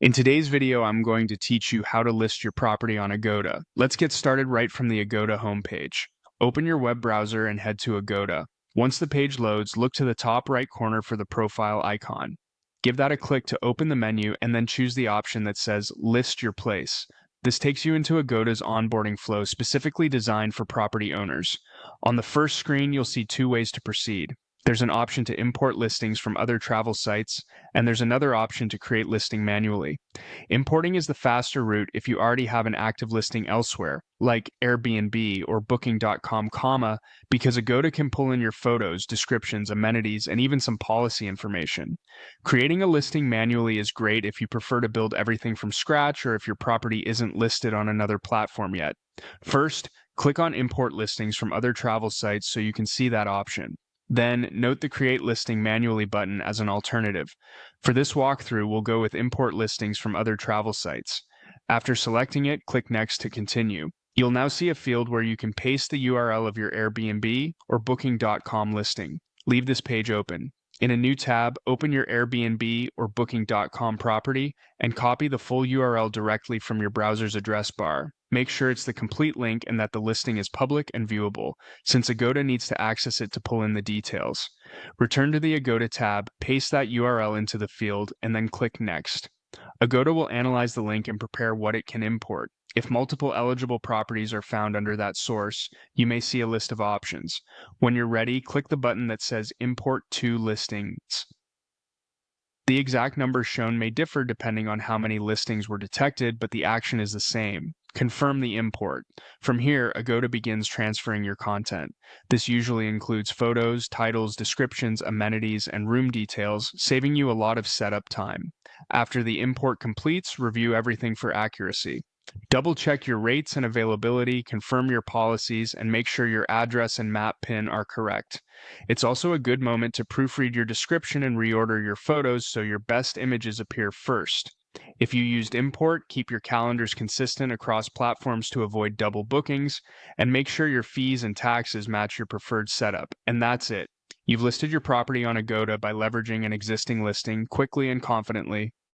In today's video, I'm going to teach you how to list your property on Agoda. Let's get started right from the Agoda homepage. Open your web browser and head to Agoda. Once the page loads, look to the top right corner for the profile icon. Give that a click to open the menu and then choose the option that says List Your Place. This takes you into Agoda's onboarding flow specifically designed for property owners. On the first screen, you'll see two ways to proceed. There's an option to import listings from other travel sites, and there's another option to create listing manually. Importing is the faster route if you already have an active listing elsewhere, like Airbnb or Booking.com, because Agoda can pull in your photos, descriptions, amenities, and even some policy information. Creating a listing manually is great if you prefer to build everything from scratch or if your property isn't listed on another platform yet. First, click on Import Listings from other travel sites so you can see that option. Then, note the Create Listing Manually button as an alternative. For this walkthrough, we'll go with Import Listings from other travel sites. After selecting it, click Next to continue. You'll now see a field where you can paste the URL of your Airbnb or Booking.com listing. Leave this page open. In a new tab, open your Airbnb or Booking.com property and copy the full URL directly from your browser's address bar. Make sure it's the complete link and that the listing is public and viewable, since Agoda needs to access it to pull in the details. Return to the Agoda tab, paste that URL into the field, and then click Next. Agoda will analyze the link and prepare what it can import. If multiple eligible properties are found under that source, you may see a list of options. When you're ready, click the button that says Import to Listings. The exact numbers shown may differ depending on how many listings were detected, but the action is the same. Confirm the import. From here, Agoda begins transferring your content. This usually includes photos, titles, descriptions, amenities, and room details, saving you a lot of setup time. After the import completes, review everything for accuracy. Double-check your rates and availability, confirm your policies, and make sure your address and map PIN are correct. It's also a good moment to proofread your description and reorder your photos so your best images appear first. If you used import, keep your calendars consistent across platforms to avoid double bookings, and make sure your fees and taxes match your preferred setup. And that's it. You've listed your property on Agoda by leveraging an existing listing quickly and confidently.